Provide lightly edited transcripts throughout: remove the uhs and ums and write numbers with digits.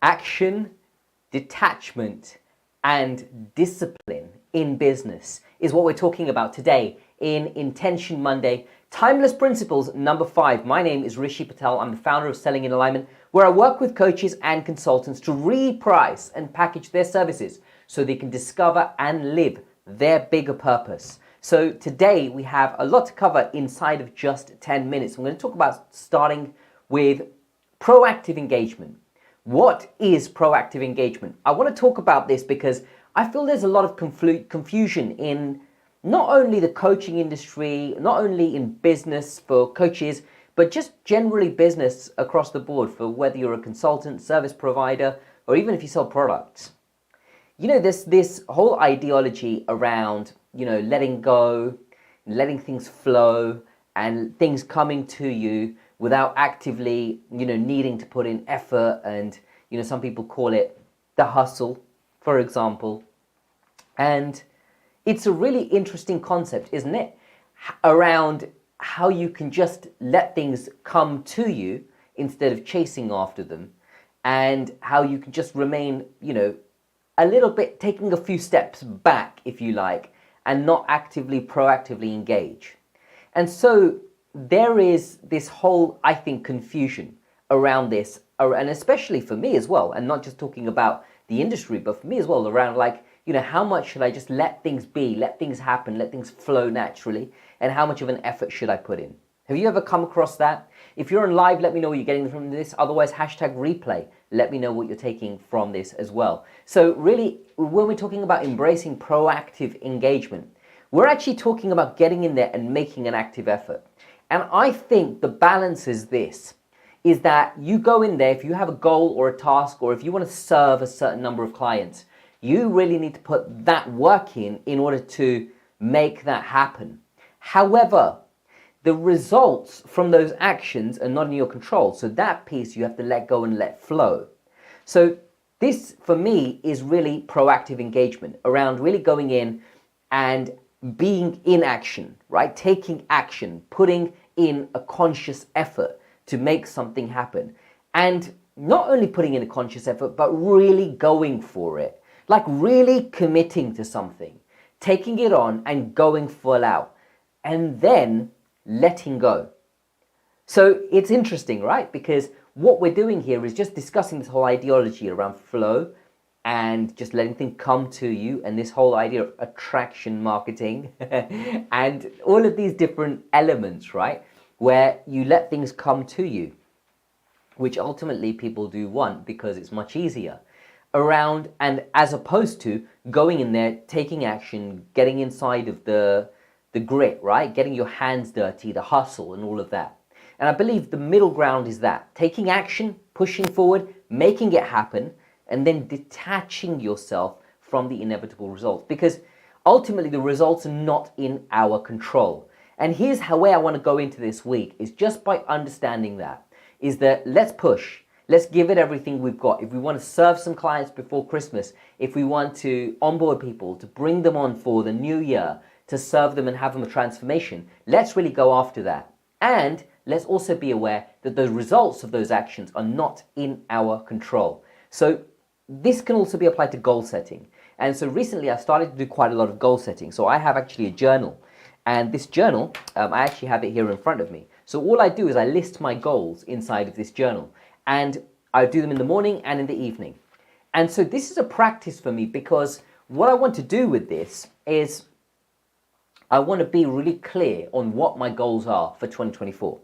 Action, detachment, and discipline in business is what we're talking about today in Intention Monday. Timeless Principles number 5. My name is Rishi Patel. I'm the founder of Selling in Alignment, where I work with coaches and consultants to reprice and package their services so they can discover and live their bigger purpose. So today we have a lot to cover inside of just 10 minutes. I'm going to talk about starting with proactive engagement. What is proactive engagement? I want to talk about this because I feel there's a lot of confusion in not only the coaching industry, not only in business for coaches, but just generally business across the board for whether you're a consultant, service provider, or even if you sell products. You know, this whole ideology around, letting go, letting things flow, and things coming to you without actively, needing to put in effort. And, some people call it the hustle, for example. And it's a really interesting concept, isn't it? Around how you can just let things come to you instead of chasing after them, and how you can just remain, a little bit, taking a few steps back, if you like, and not actively, proactively engage. And so there is this whole, I think, confusion around this, and especially for me as well, and not just talking about the industry, but for me as well, around how much should I just let things be, let things happen, let things flow naturally, and how much of an effort should I put in? Have you ever come across that? If you're on live, let me know what you're getting from this. Otherwise, hashtag replay. Let me know what you're taking from this as well. So really, when we're talking about embracing proactive engagement, we're actually talking about getting in there and making an active effort. And I think the balance is this, is that you go in there, if you have a goal or a task, or if you want to serve a certain number of clients, you really need to put that work in order to make that happen. However, the results from those actions are not in your control. So that piece you have to let go and let flow. So this, for me, is really proactive engagement around really going in and being in action, right? Taking action, putting in a conscious effort to make something happen. And not only putting in a conscious effort, but really going for it. Like really committing to something, taking it on and going full out, and then letting go. So it's interesting, right? Because what we're doing here is just discussing this whole ideology around flow and just letting things come to you, and this whole idea of attraction marketing and all of these different elements, right? Where you let things come to you, which ultimately people do want because it's much easier. Around, and as opposed to going in there, taking action, getting inside of the grit, right? Getting your hands dirty, the hustle and all of that. And I believe the middle ground is that. Taking action, pushing forward, making it happen, and then detaching yourself from the inevitable results. Because ultimately the results are not in our control. And here's how I want to go into this week, is just by understanding that, is that let's push. Let's give it everything we've got. If we want to serve some clients before Christmas, if we want to onboard people, to bring them on for the new year, to serve them and have them a transformation, let's really go after that. And let's also be aware that the results of those actions are not in our control. So this can also be applied to goal setting. And so recently I've started to do quite a lot of goal setting. So I have actually a journal. And this journal, I actually have it here in front of me. So all I do is I list my goals inside of this journal. And I do them in the morning and in the evening. And so this is a practice for me, because what I want to do with this is I want to be really clear on what my goals are for 2024.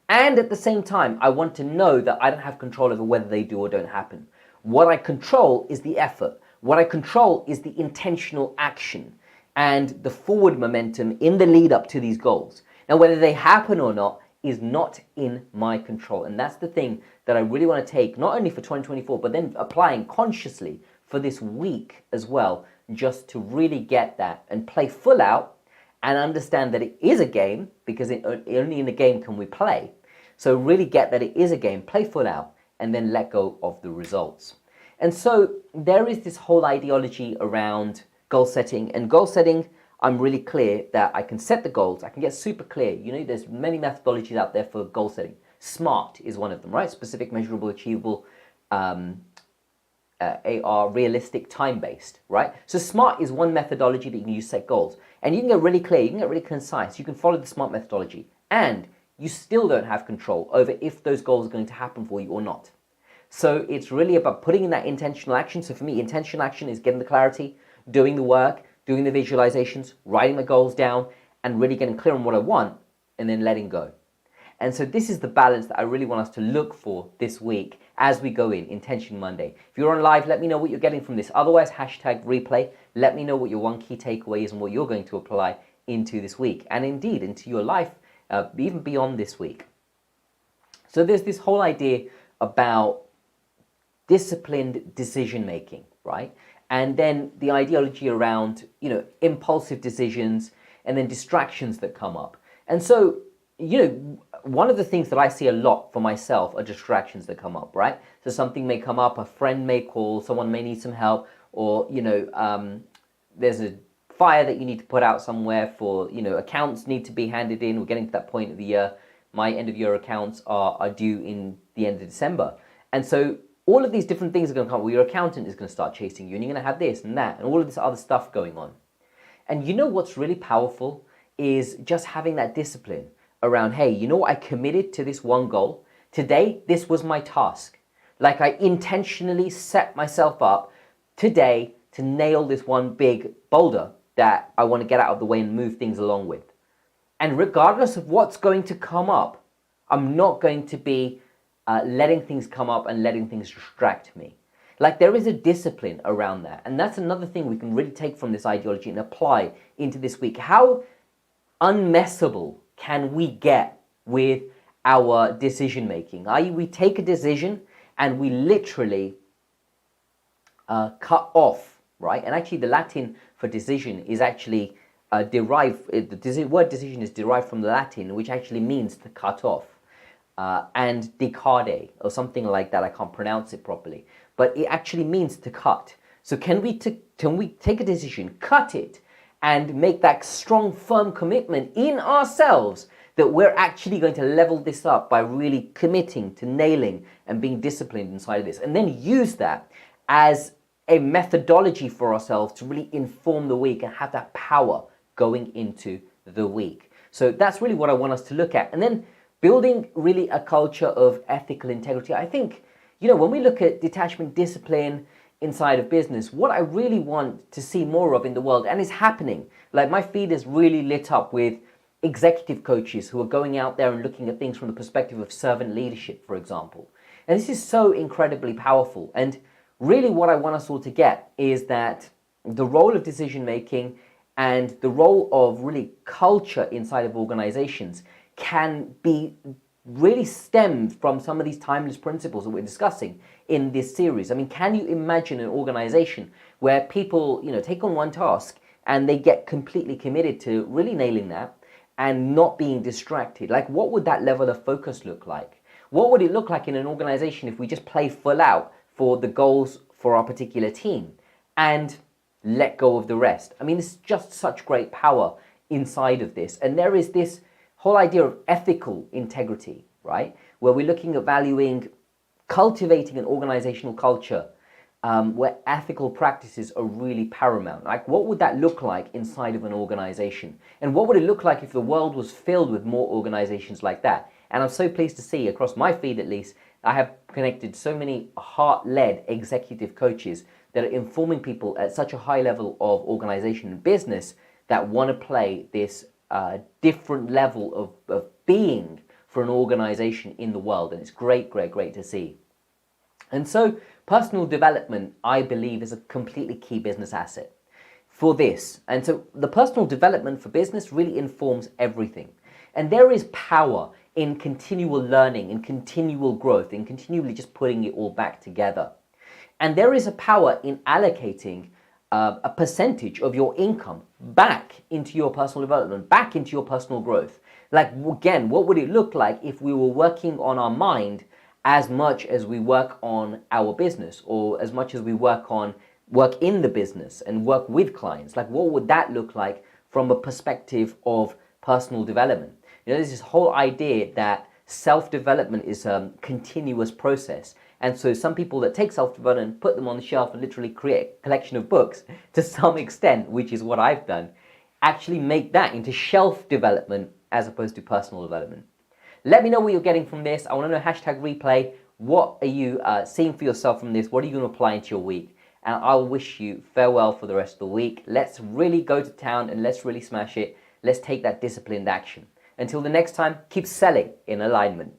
And at the same time, I want to know that I don't have control over whether they do or don't happen. What I control is the effort. What I control is the intentional action and the forward momentum in the lead up to these goals. Now, whether they happen or not is not in my control. And that's the thing that I really want to take, not only for 2024, but then applying consciously for this week as well, just to really get that and play full out and understand that it is a game, because only in a game can we play. So really get that it is a game, play full out, and then let go of the results. And so there is this whole ideology around goal setting. And goal setting, I'm really clear that I can set the goals. I can get super clear. There's many methodologies out there for goal setting. SMART is one of them, right? Specific, measurable, achievable, are realistic, time-based, right? So SMART is one methodology that you can use to set goals. And you can get really clear, you can get really concise, you can follow the SMART methodology, and you still don't have control over if those goals are going to happen for you or not. So it's really about putting in that intentional action. So for me, intentional action is getting the clarity, doing the work, doing the visualizations, writing my goals down, and really getting clear on what I want, and then letting go. And so this is the balance that I really want us to look for this week as we go in Intention Monday. If you're on live, let me know what you're getting from this. Otherwise, hashtag replay. Let me know what your one key takeaway is and what you're going to apply into this week and indeed into your life, even beyond this week. So there's this whole idea about disciplined decision making, right? And then the ideology around, impulsive decisions and then distractions that come up. And so, one of the things that I see a lot for myself are distractions that come up, right? So something may come up, a friend may call, someone may need some help, or, there's a fire that you need to put out somewhere for, accounts need to be handed in. We're getting to that point of the year. My end of year accounts are due in the end of December. And so all of these different things are going to come up. Well, your accountant is going to start chasing you, and you're going to have this and that, and all of this other stuff going on. And what's really powerful is just having that discipline around, hey, I committed to this one goal. Today, this was my task. Like I intentionally set myself up today to nail this one big boulder that I want to get out of the way and move things along with. And regardless of what's going to come up, I'm not going to be letting things come up and letting things distract me. Like there is a discipline around that. And that's another thing we can really take from this ideology and apply into this week. How unmessable can we get with our decision making? I.e., we take a decision and we literally cut off, right? And actually the Latin for decision is actually the word decision is derived from the Latin, which actually means to cut off. And decade or something like that. I can't pronounce it properly, but it actually means to cut. So can we take a decision, cut it, and make that strong, firm commitment in ourselves that we're actually going to level this up by really committing to nailing and being disciplined inside of this, and then use that as a methodology for ourselves to really inform the week and have that power going into the week. So that's really what I want us to look at. And then building really a culture of ethical integrity. I think, when we look at detachment, discipline inside of business, what I really want to see more of in the world, and is happening, like my feed is really lit up with executive coaches who are going out there and looking at things from the perspective of servant leadership, for example. And this is so incredibly powerful. And really what I want us all to get is that the role of decision making and the role of really culture inside of organizations can be really stemmed from some of these timeless principles that we're discussing in this series. I mean, can you imagine an organization where people, take on one task and they get completely committed to really nailing that and not being distracted? Like, what would that level of focus look like? What would it look like in an organization if we just play full out for the goals for our particular team and let go of the rest? I mean, it's just such great power inside of this. And there is this whole idea of ethical integrity, right? Where we're looking at valuing, cultivating an organizational culture where ethical practices are really paramount. Like, what would that look like inside of an organization? And what would it look like if the world was filled with more organizations like that? And I'm so pleased to see, across my feed at least, I have connected so many heart-led executive coaches that are informing people at such a high level of organization and business that want to play this different level of being for an organization in the world. And it's great to see. And so personal development, I believe, is a completely key business asset for this. And so the personal development for business really informs everything. And there is power in continual learning, in continual growth, in continually just putting it all back together. And there is a power in allocating a percentage of your income back into your personal development, back into your personal growth. Like, again, what would it look like if we were working on our mind as much as we work on our business, or as much as we work in the business and work with clients? Like, what would that look like from a perspective of personal development? There's this whole idea that self-development is a continuous process. And so some people that take self-development, put them on the shelf and literally create a collection of books to some extent, which is what I've done, actually make that into shelf development as opposed to personal development. Let me know what you're getting from this. I want to know hashtag replay. What are you seeing for yourself from this? What are you going to apply into your week? And I'll wish you farewell for the rest of the week. Let's really go to town and let's really smash it. Let's take that disciplined action. Until the next time, keep selling in alignment.